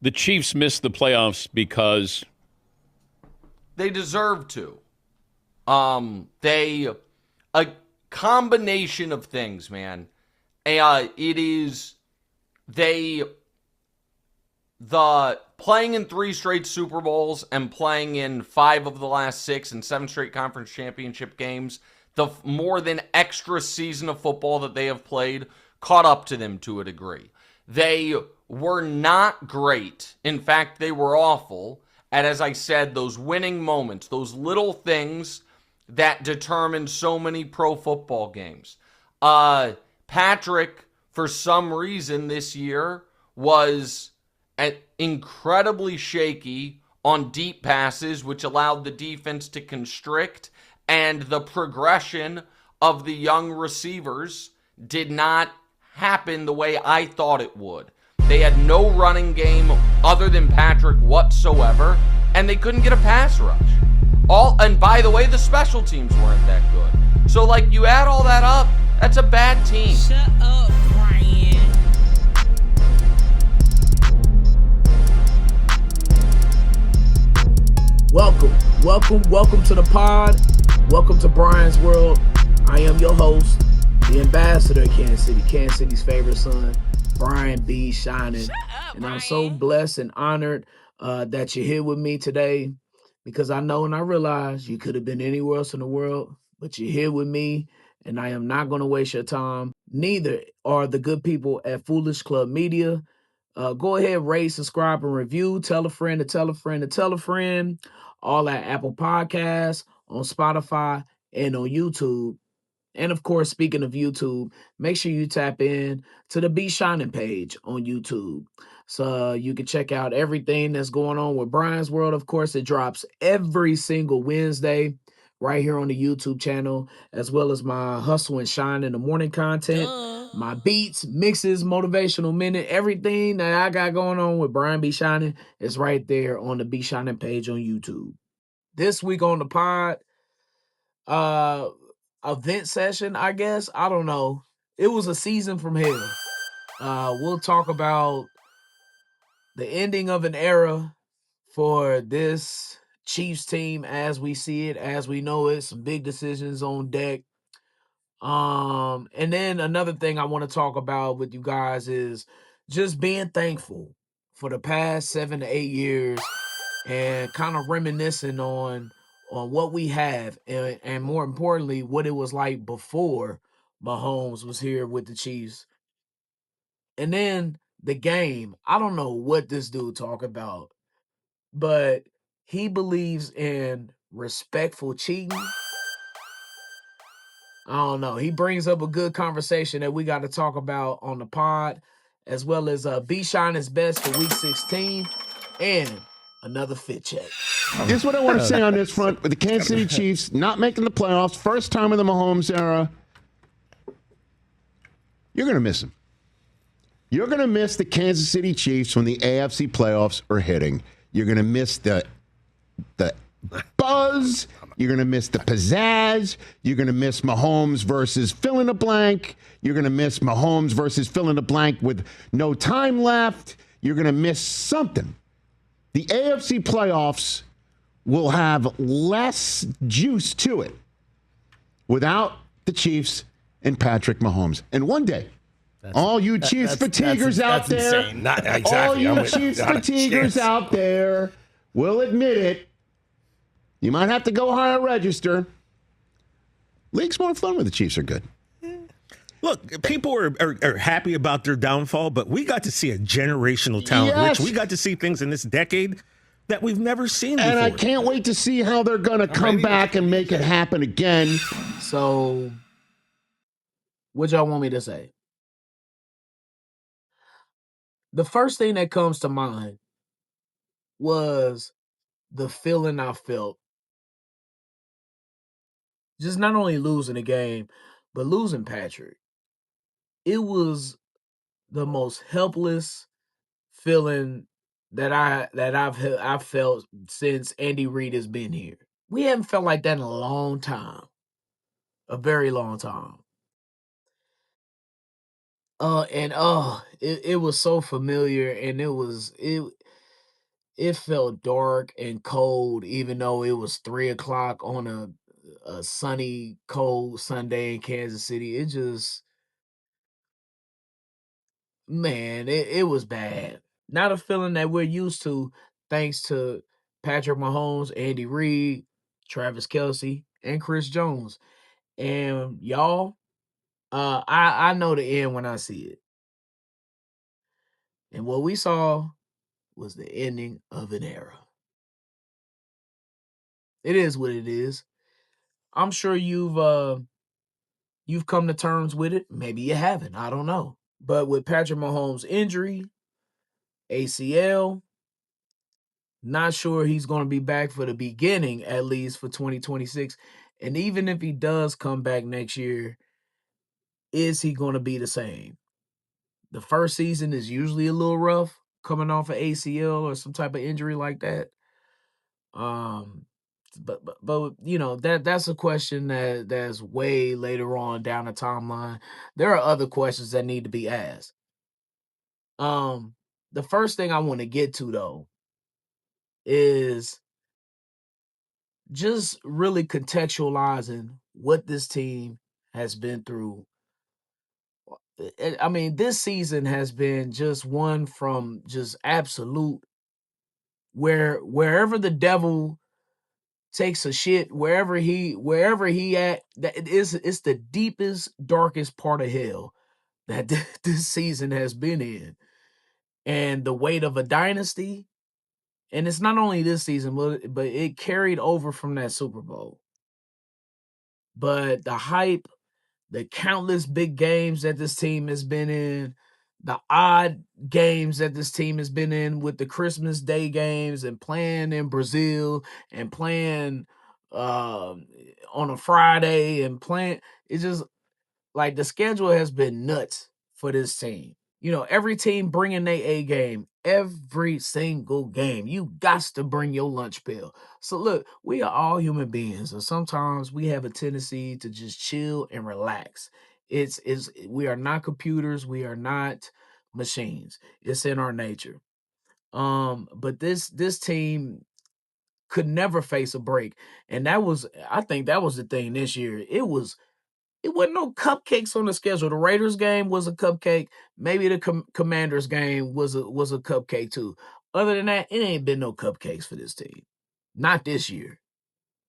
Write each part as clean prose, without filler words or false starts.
The Chiefs missed the playoffs because They deserve to. They a combination of things, man. It is they the playing in 3 straight Super Bowls and playing in 5 of the last 6 and 7 straight conference championship games, the more than extra season of football that they have played caught up to them to a degree. They were not great. In fact, they were awful. And as I said, those winning moments, those little things that determine so many pro football games. Patrick, for some reason this year, was incredibly shaky on deep passes, which allowed the defense to constrict, and the progression of the young receivers did not happen the way I thought it would. They had no running game other than Patrick whatsoever, and they couldn't get a pass rush. And by the way, the special teams weren't that good. So, like, you add all that up, that's a bad team. Shut up, Brian. Welcome to the pod. Welcome to Brian's World. I am your host, the ambassador of Kansas City's favorite son, Brian B. Shynin. And I'm so blessed and honored that you're here with me today, because I know and I realize you could have been anywhere else in the world, but you're here with me, and I am not going to waste your time. Neither are the good people at Foolish Club Media. Go ahead, rate, subscribe, and review. Tell a friend to tell a friend to tell a friend. All at Apple Podcasts, on Spotify, and on YouTube. And of course, speaking of YouTube, make sure you tap in to the Be Shining page on YouTube. So you can check out everything that's going on with Brian's World. Of course, it drops every single Wednesday right here on the YouTube channel, as well as my Hustle and Shine in the morning content, my beats, mixes, motivational minute, everything that I got going on with Brian B. Shining is right there on the Be Shining page on YouTube. This week on the pod, event session, I guess. I don't know. It was a season from hell. We'll talk about the ending of an era for this Chiefs team as we see it, as we know it. Some big decisions on deck. And then another thing I want to talk about with you guys is just being thankful for the past 7 to 8 years and kind of reminiscing on what we have, and more importantly, what it was like before Mahomes was here with the Chiefs. And then the game. I don't know what this dude talk about, but he believes in respectful cheating. I don't know. He brings up a good conversation that we got to talk about on the pod, as well as B Shine's best for week 16 and another fit check. Here's what I want to say on this front with the Kansas City Chiefs not making the playoffs, first time in the Mahomes era. You're going to miss them. You're going to miss the Kansas City Chiefs when the AFC playoffs are hitting. You're going to miss the buzz. You're going to miss the pizzazz. You're going to miss Mahomes versus fill in the blank. You're going to miss Mahomes versus fill in the blank with no time left. You're going to miss something. The AFC playoffs will have less juice to it without the Chiefs and Patrick Mahomes. And one day, all you Chiefs fatiguers out there, insane. Not exactly. all you Chiefs fatiguers out there will admit it. You might have to go higher register. League's more fun when the Chiefs are good. Look, people are happy about their downfall, but we got to see a generational talent. Yes. Rich, we got to see things in this decade that we've never seen before. And I can't wait to see how they're going to come back and make it happen again. So, what y'all want me to say? The first thing that comes to mind was the feeling I felt. Just not only losing the game, but losing Patrick. It was the most helpless feeling that I've felt since Andy Reid has been here. We haven't felt like that in a long time. A very long time. It was so familiar, and it felt dark and cold, even though it was 3 o'clock on a sunny, cold Sunday in Kansas City. It just, man, it was bad. Not a feeling that we're used to, thanks to Patrick Mahomes, Andy Reid, Travis Kelce, and Chris Jones. And y'all, I know the end when I see it. And what we saw was the ending of an era. It is what it is. I'm sure you've come to terms with it. Maybe you haven't. I don't know. But with Patrick Mahomes' injury, ACL, not sure he's going to be back for the beginning, at least for 2026. And even if he does come back next year, is he going to be the same? The first season is usually a little rough coming off an ACL or some type of injury like that. But you know, that's a question that's way later on down the timeline. There are other questions that need to be asked. The first thing I want to get to though is just really contextualizing what this team has been through. I mean, this season has been just one from just absolute wherever the devil takes a shit, wherever he at, that it's the deepest, darkest part of hell that this season has been in. And the weight of a dynasty, and it's not only this season, but it carried over from that Super Bowl. But the hype, the countless big games that this team has been in, the odd games that this team has been in with the Christmas Day games and playing in Brazil and playing on a Friday and playing, it's just like the schedule has been nuts for this team. You know, every team bringing their A game, every single game. You got to bring your lunch bill. So look, we are all human beings, and sometimes we have a tendency to just chill and relax. It's we are not computers, we are not machines. It's in our nature. But this team could never face a break, and I think that was the thing this year. It wasn't no cupcakes on the schedule. The Raiders game was a cupcake. Maybe the Commanders game was a cupcake too. Other than that, it ain't been no cupcakes for this team. Not this year.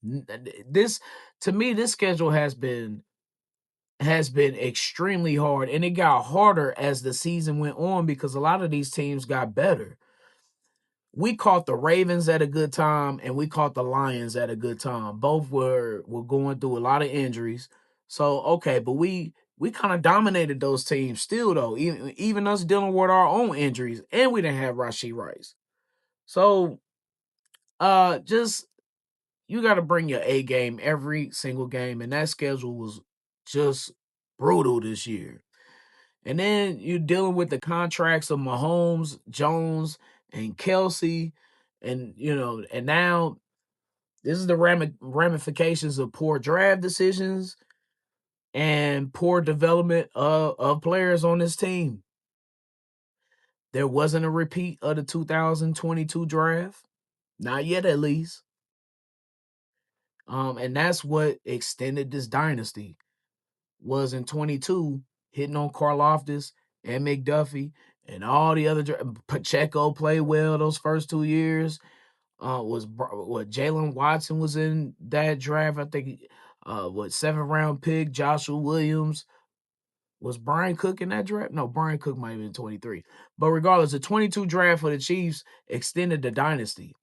This to me, this schedule has been extremely hard, and it got harder as the season went on because a lot of these teams got better. We caught the Ravens at a good time, and we caught the Lions at a good time. Both were going through a lot of injuries. So okay, but we kind of dominated those teams still though, even us dealing with our own injuries, and we didn't have Rashee Rice. So just you got to bring your A game every single game, and that schedule was just brutal this year. And then you're dealing with the contracts of Mahomes, Jones, and Kelce, and you know, and now this is the ramifications of poor draft decisions and poor development of players on this team. There wasn't a repeat of the 2022 draft, not yet at least. And that's what extended this dynasty was in 22, hitting on Karlaftis and McDuffie and all the other Pacheco played well those first 2 years. Was what Jalen Watson was in that draft. I think what 7th round pick, Joshua Williams. Was Brian Cook in that draft? No, Brian Cook might have been 23. But regardless, the 22 draft for the Chiefs extended the dynasty.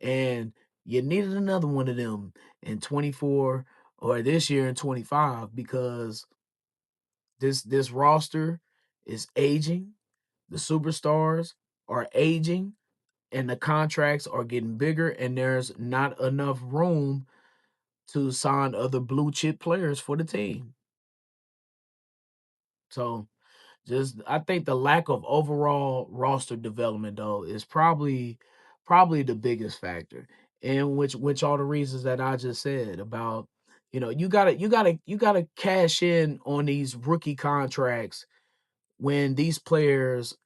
And you needed another one of them in 24 or this year in 25 because this roster is aging, the superstars are aging, and the contracts are getting bigger, and there's not enough room to sign other blue chip players for the team. So just I think the lack of overall roster development though is probably the biggest factor. And which all the reasons that I just said about, you know, you gotta cash in on these rookie contracts when these players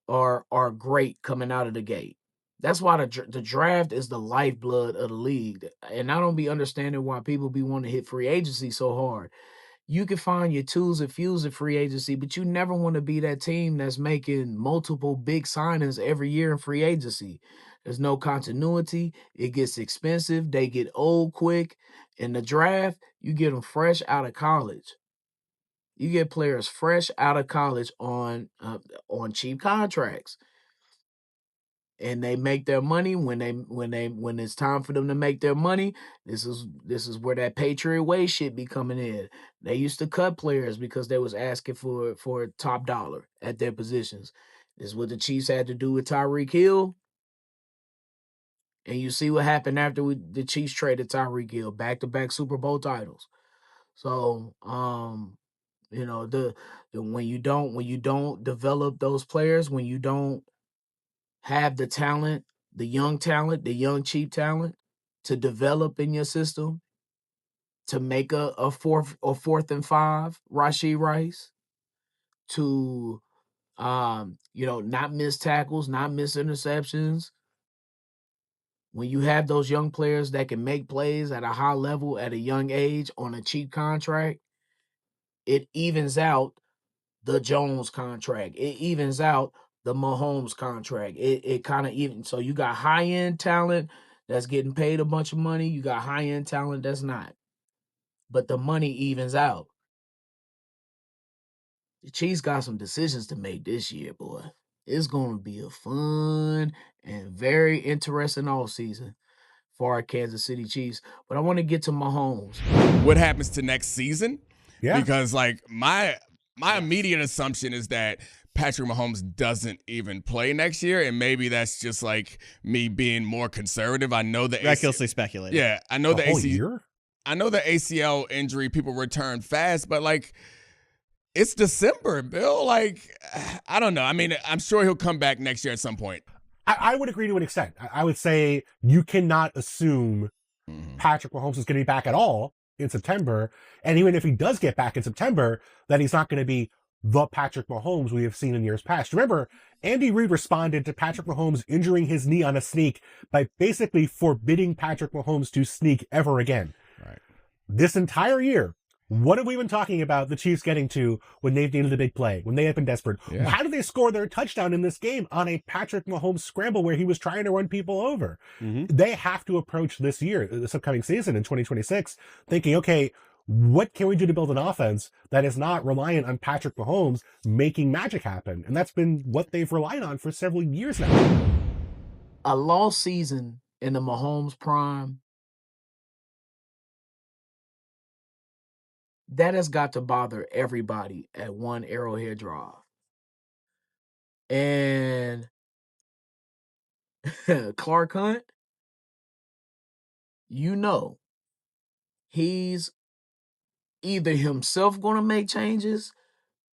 are great coming out of the gate. That's why the draft is the lifeblood of the league. And I don't be understanding why people be wanting to hit free agency so hard. You can find your twos and fews in free agency, but you never want to be that team that's making multiple big signings every year in free agency. There's no continuity. It gets expensive. They get old quick. In the draft, you get them fresh out of college. You get players fresh out of college on cheap contracts, and they make their money when it's time for them to make their money. This is where that Patriot Way shit be coming in. They used to cut players because they was asking for top dollar at their positions. This is what the Chiefs had to do with Tyreek Hill. And you see what happened after the Chiefs traded Tyreek Hill, back-to-back Super Bowl titles. So, when you don't develop those players, when you don't have the talent, the young cheap talent to develop in your system to make a fourth and 5 Rashee Rice, to not miss tackles, not miss interceptions. When you have those young players that can make plays at a high level at a young age on a cheap contract, it evens out the Jones contract. It evens out the Mahomes contract. It kind of even. So you got high-end talent that's getting paid a bunch of money. You got high-end talent that's not. But the money evens out. The Chiefs got some decisions to make this year, boy. It's going to be a fun and very interesting offseason for our Kansas City Chiefs. But I want to get to Mahomes. What happens to next season? Yeah. Because like my immediate assumption is that Patrick Mahomes doesn't even play next year, and maybe that's just like me being more conservative. I know the recklessly speculating. Yeah, I know the year? I know the ACL injury people return fast, but like it's December, Bill. Like I don't know. I mean, I'm sure he'll come back next year at some point. I would agree to an extent. I would say you cannot assume Patrick Mahomes is going to be back at all in September. And even if he does get back in September, then he's not going to be the Patrick Mahomes we have seen in years past. Remember, Andy Reid responded to Patrick Mahomes injuring his knee on a sneak by basically forbidding Patrick Mahomes to sneak ever again. Right. This entire year, what have we been talking about the Chiefs getting to when they've needed a big play, when they have been desperate? Yeah. How did they score their touchdown in this game on a Patrick Mahomes scramble where he was trying to run people over? Mm-hmm. They have to approach this year, this upcoming season in 2026, thinking, okay, what can we do to build an offense that is not reliant on Patrick Mahomes making magic happen? And that's been what they've relied on for several years now. A lost season in the Mahomes prime, that has got to bother everybody at one Arrowhead Drive. And Clark Hunt, he's either himself going to make changes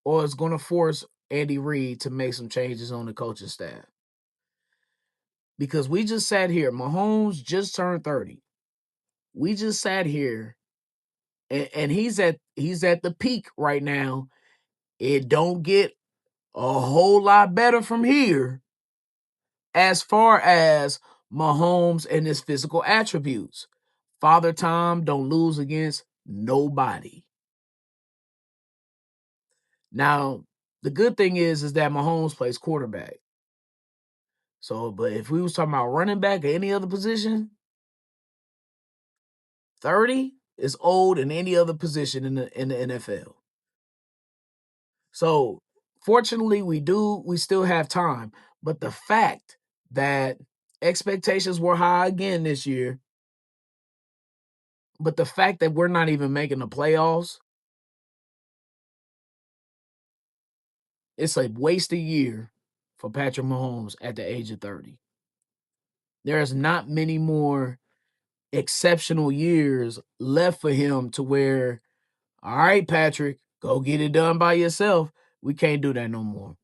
or is going to force Andy Reid to make some changes on the coaching staff. Because we just sat here, Mahomes just turned 30. We just sat here and he's at the peak right now. It don't get a whole lot better from here as far as Mahomes and his physical attributes. Father Time don't lose against nobody. Now, the good thing is that Mahomes plays quarterback. So, but if we was talking about running back or any other position, 30 is old in any other position in the NFL. So, fortunately, we still have time. But the fact that expectations were high again this year, but the fact that we're not even making the playoffs, it's a wasted year for Patrick Mahomes at the age of 30. There's not many more exceptional years left for him to where, all right, Patrick, go get it done by yourself. We can't do that no more.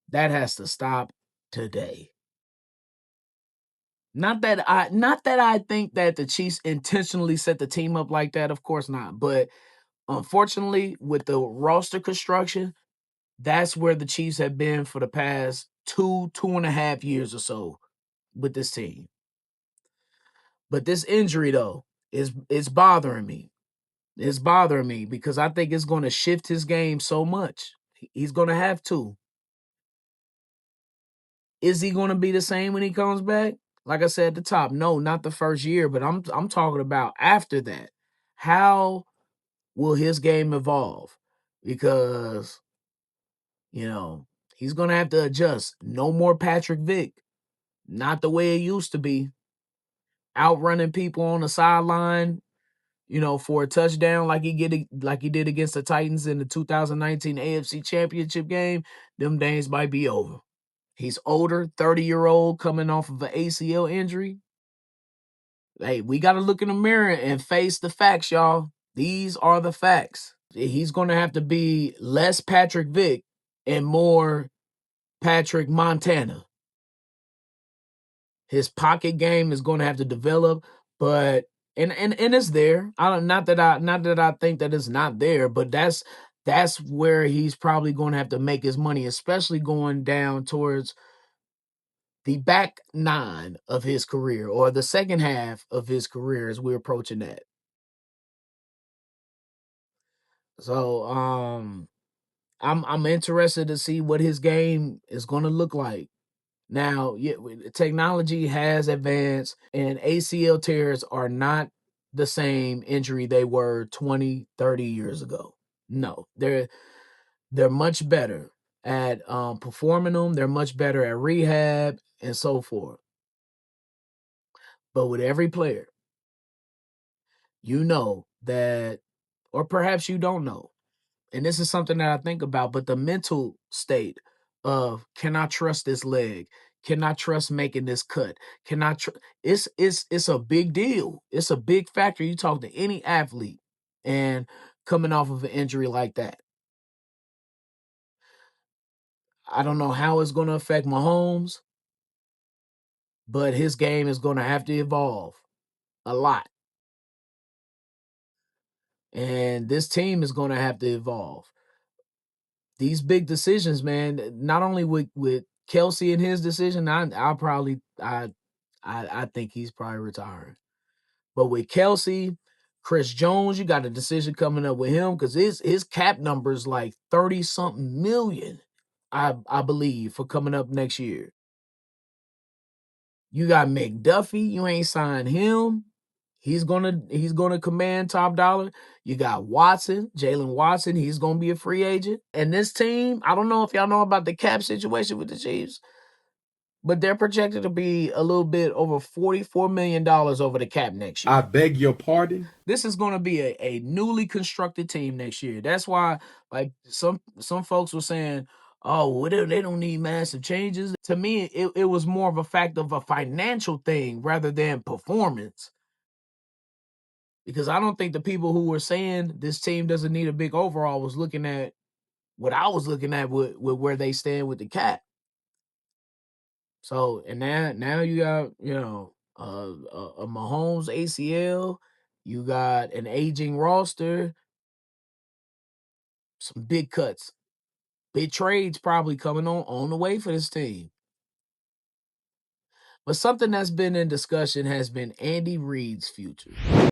That has to stop today. Not that I think that the Chiefs intentionally set the team up like that, of course not. But unfortunately, with the roster construction, that's where the Chiefs have been for the past 2.5 years or so. with this team. But this injury, though, is bothering me. It's bothering me because I think it's going to shift his game so much. He's going to have to. Is he going to be the same when he comes back? Like I said at the top, no, not the first year, but I'm talking about after that. How will his game evolve? Because, he's going to have to adjust. No more Patrick Vick. Not the way it used to be. Outrunning people on the sideline, for a touchdown like he did against the Titans in the 2019 AFC Championship game. Them days might be over. He's older, 30-year-old coming off of an ACL injury. Hey, we got to look in the mirror and face the facts, y'all. These are the facts. He's going to have to be less Patrick Vick and more Patrick Montana. His pocket game is going to have to develop, but and it's there. Not that I think that it's not there, but that's where he's probably going to have to make his money, especially going down towards the back nine of his career or the second half of his career as we're approaching that. So I'm interested to see what his game is going to look like. Now, technology has advanced, and ACL tears are not the same injury they were 20, 30 years ago. No, they're much better at performing them. They're much better at rehab and so forth. But with every player, you know that, or perhaps you don't know, and this is something that I think about, but the mental state of, can I trust this leg? Can I trust making this cut? Can I it's a big deal. It's a big factor. You talk to any athlete and coming off of an injury like that. I don't know how it's going to affect Mahomes, but his game is going to have to evolve a lot. And this team is going to have to evolve. These big decisions, man, not only with Kelce and his decision, I think he's probably retiring. But with Kelce, Chris Jones, you got a decision coming up with him because his cap number's like 30-something million, I believe, for coming up next year. You got McDuffie, you ain't signed him. He's gonna command top dollar. You got Watson, Jalen Watson. He's gonna be a free agent. And this team, I don't know if y'all know about the cap situation with the Chiefs, but they're projected to be a little bit over $44 million over the cap next year. I beg your pardon? This is going to be a newly constructed team next year. That's why, like, some folks were saying, oh, well, they don't need massive changes. To me, it was more of a fact of a financial thing rather than performance. Because I don't think the people who were saying this team doesn't need a big overhaul was looking at what I was looking at with where they stand with the cap. So, and now you got, a Mahomes ACL, you got an aging roster, some big cuts, big trades probably coming on the way for this team. But something that's been in discussion has been Andy Reid's future.